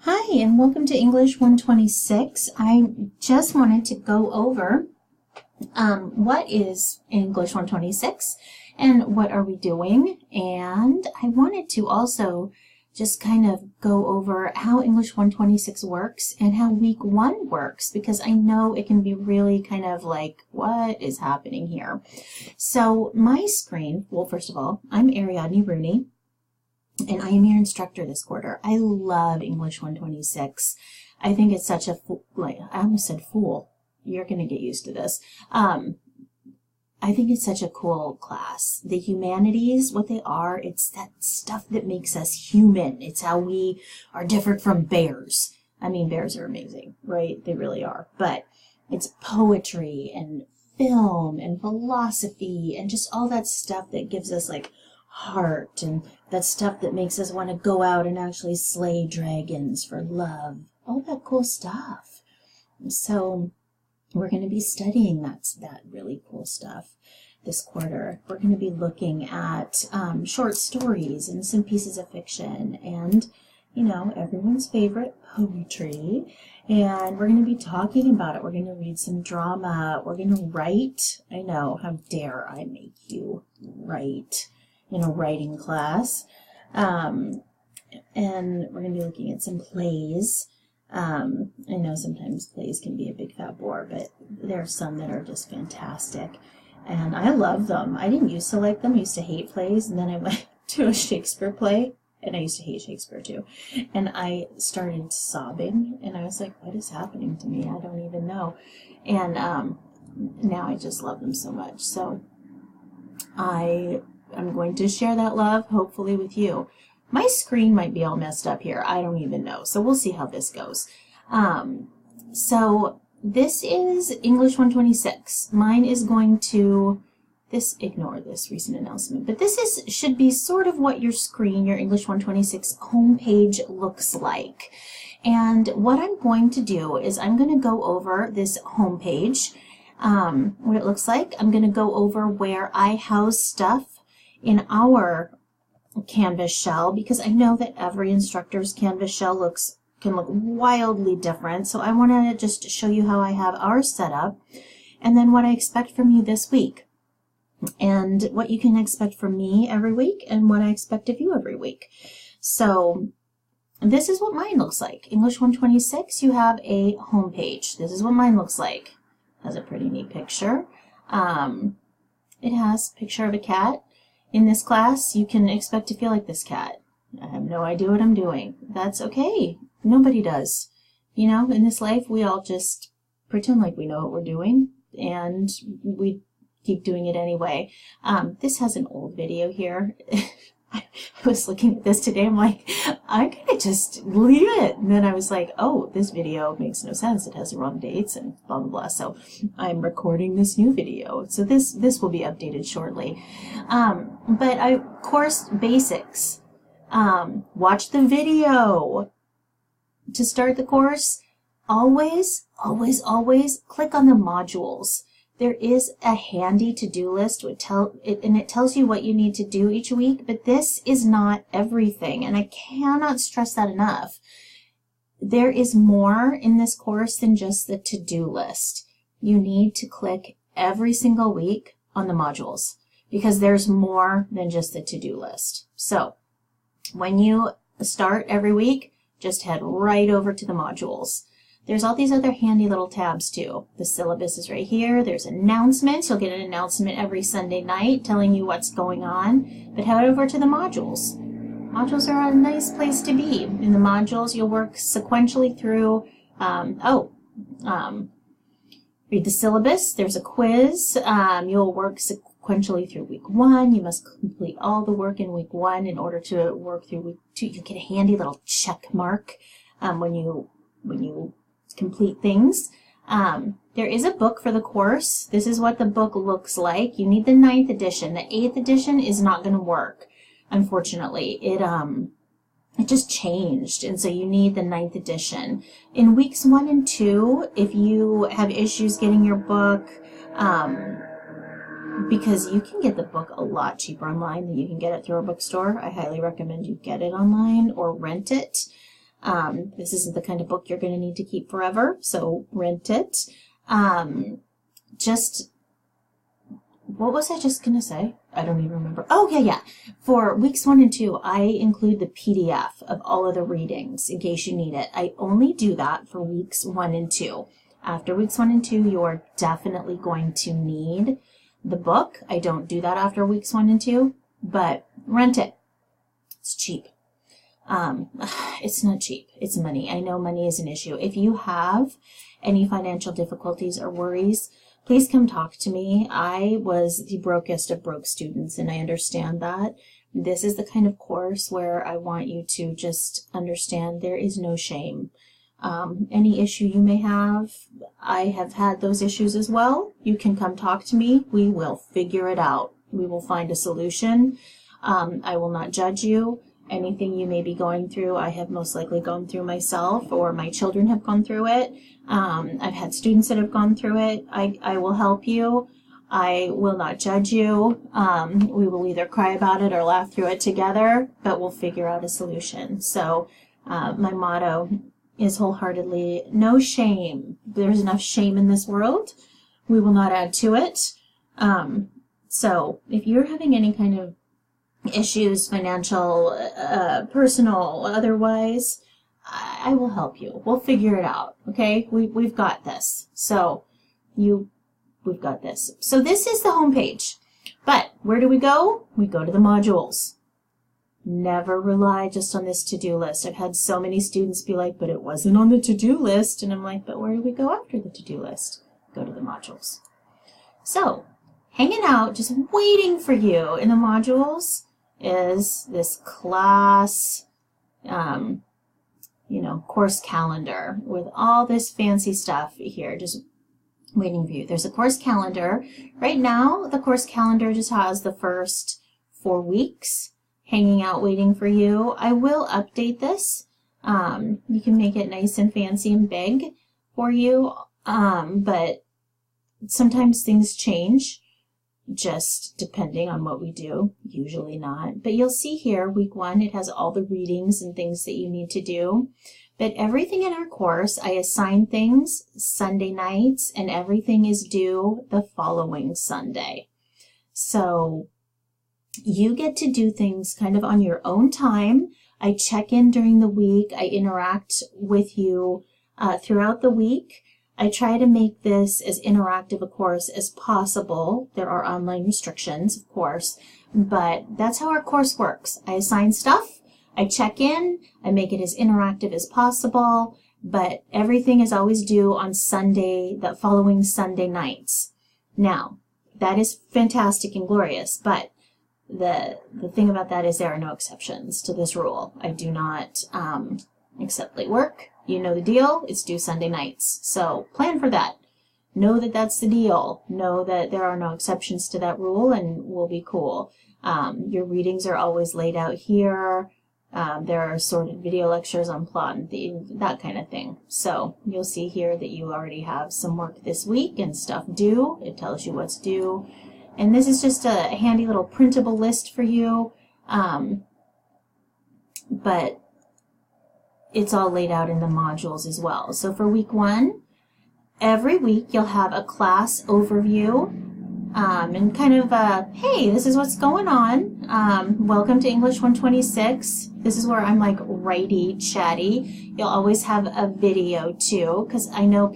Hi, and welcome to English 126. I just wanted to go over what is English 126 and what are we doing. And I wanted to also just kind of go over how English 126 works and how week one works, because I know it can be really kind of like, what is happening here? So my screen, well, first of all, I'm Ariadne Rooney, and I am your instructor this quarter. I love English 126. I think it's such a, I almost said fool. You're going to get used to this. I think it's such a cool class. The humanities, what they are, it's that stuff that makes us human. It's how we are different from bears. I mean, bears are amazing, right? They really are. But it's poetry and film and philosophy and just all that stuff that gives us like heart, and that stuff that makes us want to go out and actually slay dragons for love. All that cool stuff. So we're going to be studying that really cool stuff this quarter. We're going to be looking at short stories and some pieces of fiction and, you know, everyone's favorite poetry. And we're going to be talking about it. We're going to read some drama. We're going to write. I know, how dare I make you write in a writing class. And we're going to be looking at some plays. I know sometimes plays can be a big fat bore, but there are some that are just fantastic. And I love them. I didn't used to like them. I used to hate plays. And then I went to a Shakespeare play, and I used to hate Shakespeare too. And I started sobbing, and I was like, what is happening to me? I don't even know. And now I just love them so much. So I'm going to share that love, hopefully, with you. My screen might be all messed up here. I don't even know. So we'll see how this goes. So this is English 126. Mine is going to, ignore this recent announcement, but this should be sort of what your screen, your English 126 homepage looks like. And what I'm going to do is I'm going to go over this homepage, what it looks like. I'm going to go over where I house stuff in our Canvas shell, because I know that every instructor's Canvas shell can look wildly different. So I want to just show you how I have ours set up, and then what I expect from you this week, and what you can expect from me every week, and what I expect of you every week. So this is what mine looks like. English 126, you have a home page. This is what mine looks like. It has a pretty neat picture. It has a picture of a cat. In this class, you can expect to feel like this cat. I have no idea what I'm doing. That's okay. Nobody does. You know, in this life, we all just pretend like we know what we're doing, and we keep doing it anyway. This has an old video here. I was looking at this today. I'm like, I'm going to just leave it. And then I was like, oh, this video makes no sense. It has the wrong dates and blah, blah, blah. So I'm recording this new video. So this will be updated shortly. But course basics. Watch the video. To start the course, always, always, always click on the modules. There is a handy to-do list, and it tells you what you need to do each week, but this is not everything, and I cannot stress that enough. There is more in this course than just the to-do list. You need to click every single week on the modules, because there's more than just the to-do list. So when you start every week, just head right over to the modules. There's all these other handy little tabs too. The syllabus is right here. There's announcements. You'll get an announcement every Sunday night telling you what's going on. But head over to the modules. Modules are a nice place to be. In the modules, you'll work sequentially through, read the syllabus. There's a quiz. You'll work sequentially through week one. You must complete all the work in week one in order to work through week two. You get a handy little check mark when you complete things. There is a book for the course. This is what the book looks like. You need the 9th edition. The 8th edition is not going to work, unfortunately. It just changed, and so you need the 9th edition. In weeks 1 and 2, if you have issues getting your book, because you can get the book a lot cheaper online than you can get it through a bookstore, I highly recommend you get it online or rent it. This isn't the kind of book you're going to need to keep forever, so rent it. What was I just going to say? I don't even remember. Oh, yeah. For weeks 1 and 2, I include the PDF of all of the readings in case you need it. I only do that for weeks 1 and 2. After weeks 1 and 2, you are definitely going to need the book. I don't do that after weeks 1 and 2, but rent it. It's cheap. It's not cheap. It's money. I know money is an issue. If you have any financial difficulties or worries, please come talk to me. I was the brokest of broke students, and I understand that. This is the kind of course where I want you to just understand there is no shame. Any issue you may have, I have had those issues as well. You can come talk to me. We will figure it out. We will find a solution. I will not judge you. Anything you may be going through, I have most likely gone through myself, or my children have gone through it. I've had students that have gone through it. I will help you. I will not judge you. We will either cry about it or laugh through it together, but we'll figure out a solution. So my motto is wholeheartedly, no shame. There's enough shame in this world. We will not add to it. So if you're having any kind of issues, financial, personal, otherwise, I will help you. We'll figure it out. Okay? We've got this. So we've got this. So this is the home page. But where do we go? We go to the modules. Never rely just on this to-do list. I've had so many students be like, but it wasn't on the to-do list. And I'm like, but where do we go after the to-do list? Go to the modules. So hanging out, just waiting for you in the modules is this class, course calendar with all this fancy stuff here, just waiting for you. There's a course calendar. Right now, the course calendar just has the first 4 weeks hanging out, waiting for you. I will update this. You can make it nice and fancy and big for you, but sometimes things change, just depending on what we do, usually not. But you'll see here, week 1, it has all the readings and things that you need to do. But everything in our course, I assign things Sunday nights, and everything is due the following Sunday. So you get to do things kind of on your own time. I check in during the week. I interact with you throughout the week. I try to make this as interactive a course as possible. There are online restrictions, of course, but that's how our course works. I assign stuff, I check in, I make it as interactive as possible, but everything is always due on Sunday, the following Sunday nights. Now, that is fantastic and glorious, but the thing about that is there are no exceptions to this rule. I do not accept late work. You know the deal. It's due Sunday nights. So plan for that. Know that that's the deal. Know that there are no exceptions to that rule, and we'll be cool. Your readings are always laid out here. There are sorted video lectures on plot and theme, that kind of thing. So you'll see here that you already have some work this week and stuff due. It tells you what's due. And this is just a handy little printable list for you. But it's all laid out in the modules as well. So for week 1, every week you'll have a class overview and kind of hey, this is what's going on. Welcome to English 126. This is where I'm like righty chatty. You'll always have a video too, because I know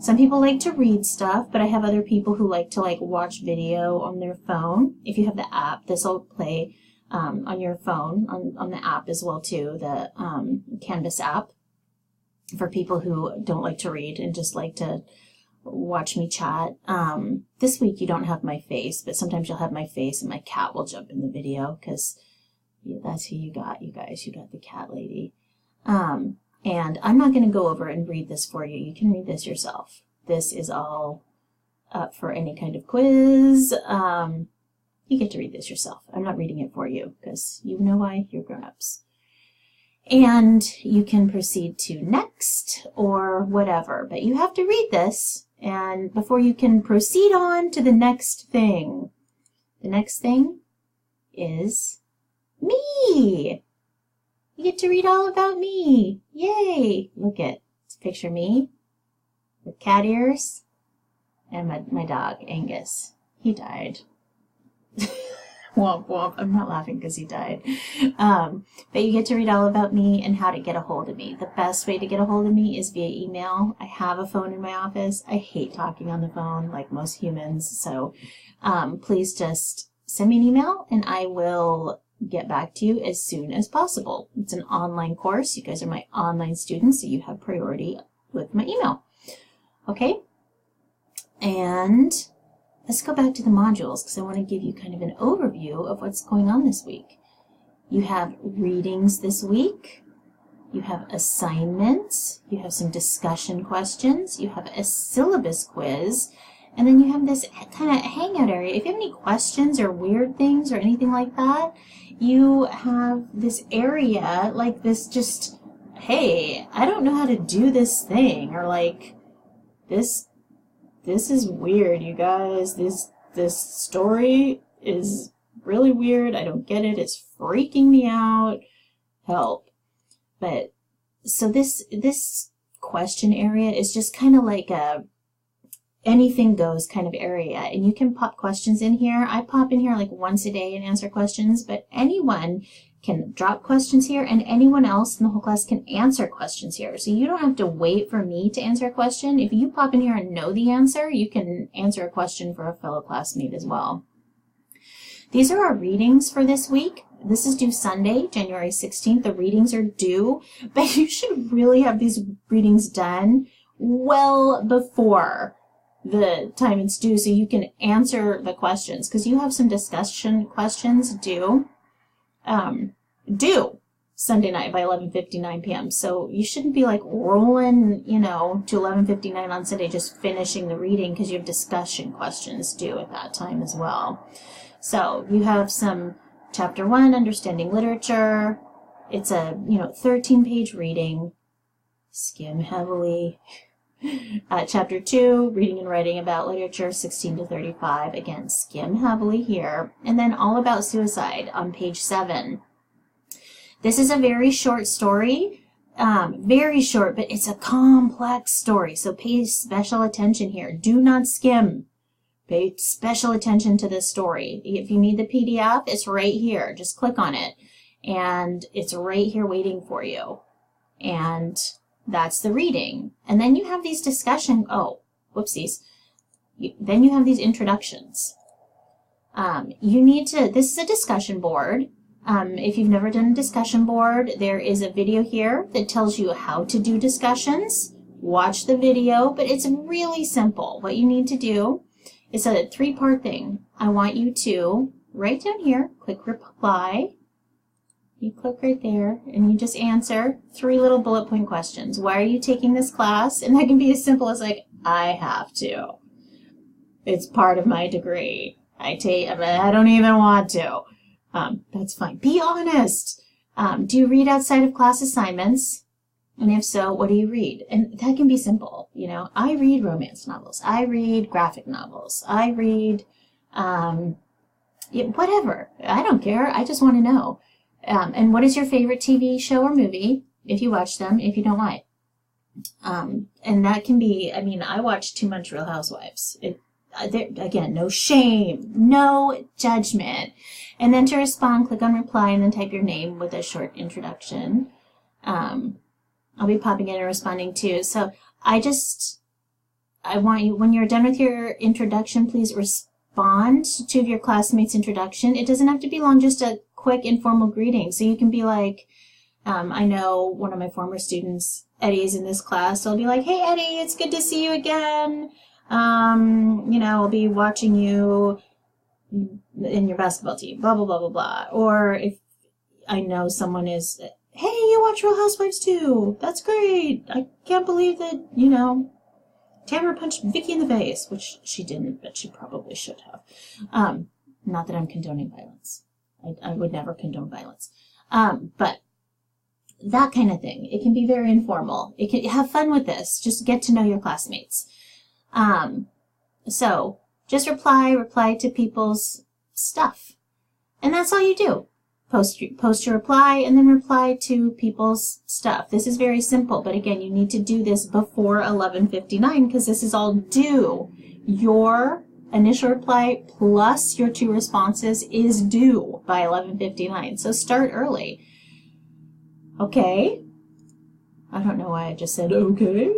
some people like to read stuff, but I have other people who like to watch video on their phone. If you have the app, this will play on your phone, on the app as well too, the Canvas app, for people who don't like to read and just like to watch me chat. This week you don't have my face, but sometimes you'll have my face and my cat will jump in the video, because that's who you got, you guys. You got the cat lady. And I'm not going to go over and read this for you. You can read this yourself. This is all up for any kind of quiz. You get to read this yourself. I'm not reading it for you, because you know why? You're grown-ups. And you can proceed to next or whatever, but you have to read this and before you can proceed on to the next thing. The next thing is me. You get to read all about me. Yay! Look at, picture me with cat ears and my dog, Angus. He died. Womp womp. I'm not laughing because he died. But you get to read all about me and how to get a hold of me. The best way to get a hold of me is via email. I have a phone in my office. I hate talking on the phone like most humans. So please just send me an email and I will get back to you as soon as possible. It's an online course. You guys are my online students, so you have priority with my email. Okay? And let's go back to the modules because I want to give you kind of an overview of what's going on this week. You have readings this week. You have assignments. You have some discussion questions. You have a syllabus quiz. And then you have this kind of hangout area. If you have any questions or weird things or anything like that, you have this area like this just, hey, I don't know how to do this thing, or like, this is weird, you guys. This story is really weird. I don't get it. It's freaking me out. Help. But so this question area is just kind of like a anything goes kind of area, and you can pop questions in here. I pop in here like once a day and answer questions, but anyone can drop questions here and anyone else in the whole class can answer questions here. So you don't have to wait for me to answer a question. If you pop in here and know the answer, you can answer a question for a fellow classmate as well. These are our readings for this week. This is due Sunday, January 16th. The readings are due, but you should really have these readings done well before the time it's due so you can answer the questions, because you have some discussion questions due Sunday night by 11:59 p.m. So you shouldn't be like rolling, to 11:59 on Sunday just finishing the reading, because you have discussion questions due at that time as well. So you have some Chapter 1, Understanding Literature. It's a 13-page reading. Skim heavily. Chapter 2, Reading and Writing About Literature, 16 to 35. Again, skim heavily here. And then All About Suicide on page 7. This is a very short story. Very short, but it's a complex story. So pay special attention here. Do not skim. Pay special attention to this story. If you need the PDF, it's right here. Just click on it. And it's right here waiting for you. And that's the reading. And then you have these discussion, then you have these introductions. This is a discussion board. If you've never done a discussion board, there is a video here that tells you how to do discussions. Watch the video, but it's really simple. What you need to do is a 3-part thing. I want you to write down here, click reply. You click right there, and you just answer 3 little bullet point questions. Why are you taking this class? And that can be as simple as like, I have to. It's part of my degree. I don't even want to. That's fine. Be honest. Do you read outside of class assignments? And if so, what do you read? And that can be simple. I read romance novels. I read graphic novels. I read whatever. I don't care. I just want to know. And what is your favorite TV show or movie, if you watch them, if you don't why? And that can be, I watch too much Real Housewives. Again, no shame, no judgment. And then to respond, click on reply and then type your name with a short introduction. I'll be popping in and responding too. So I want you, when you're done with your introduction, please respond to your classmates' introduction. It doesn't have to be long, just a quick informal greeting. So you can be like, I know one of my former students, Eddie, is in this class. So I'll be like, hey, Eddie, it's good to see you again. I'll be watching you in your basketball team, blah, blah, blah, blah, blah. Or if I know someone is, hey, you watch Real Housewives too. That's great. I can't believe that, Tamara punched Vicky in the face, which she didn't, but she probably should have. Not that I'm condoning violence. I would never condone violence. But that kind of thing. It can be very informal. It can have fun with this. Just get to know your classmates. So just reply to people's stuff. And that's all you do. post your reply, and then reply to people's stuff. This is very simple, but again, you need to do this before 11:59 because this is all due. Your initial reply plus your 2 responses is due by 11:59, so start early. Okay. I don't know why I just said okay.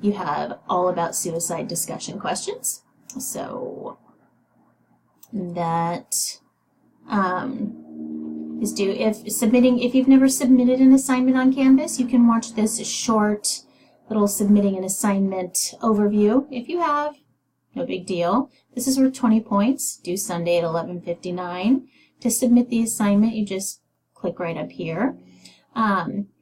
You have all about suicide discussion questions. So that is due. If you've never submitted an assignment on Canvas, you can watch this short little submitting an assignment overview. If you have, no big deal. This is worth 20 points, due Sunday at 11:59. To submit the assignment, you just click right up here.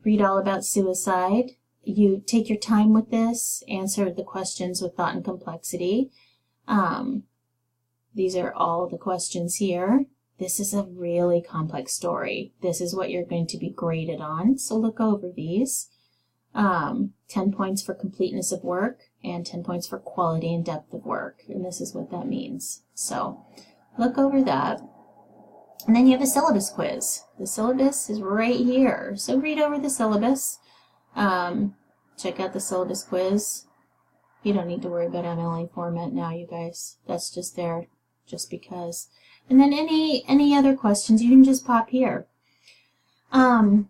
Read all about suicide. You take your time with this, answer the questions with thought and complexity. These are all the questions here. This is a really complex story. This is what you're going to be graded on, so look over these. 10 points for completeness of work and 10 points for quality and depth of work, and this is what that means. So look over that. And then you have a syllabus quiz. The syllabus is right here, so read over the syllabus. Check out the syllabus quiz. You don't need to worry about MLA format now, you guys. That's just there just because. And then any other questions, you can just pop here. And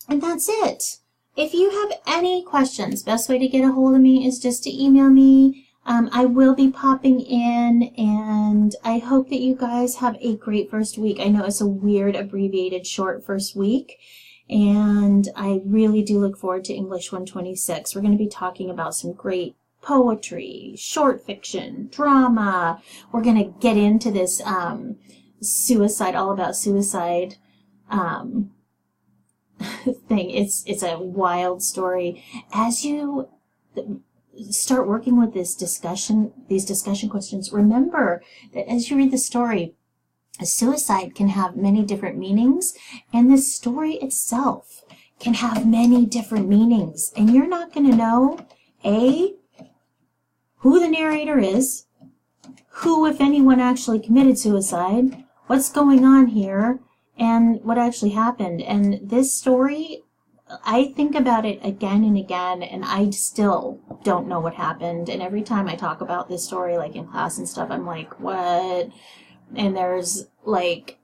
that's it. If you have any questions, best way to get a hold of me is just to email me. I will be popping in, and I hope that you guys have a great first week. I know it's a weird, abbreviated, short first week, and I really do look forward to English 126. We're going to be talking about some great poetry, short fiction, drama. We're going to get into this suicide, all about suicide thing. It's a wild story. As you start working with these discussion questions, remember that as you read the story, a suicide can have many different meanings, and the story itself can have many different meanings, and you're not going to know who the narrator is, who, if anyone, actually committed suicide, what's going on here, and what actually happened. And this story, I think about it again and again, and I still don't know what happened. And every time I talk about this story, like in class and stuff, I'm like, what? And there's like,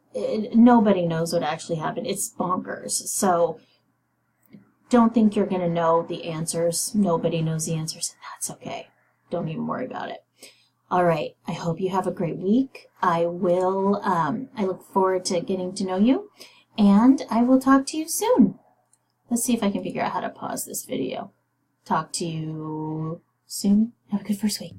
nobody knows what actually happened. It's bonkers. So don't think you're going to know the answers. Nobody knows the answers, and that's okay. Don't even worry about it. All right. I hope you have a great week. I look forward to getting to know you, and I will talk to you soon. Let's see if I can figure out how to pause this video. Talk to you soon. Have a good first week.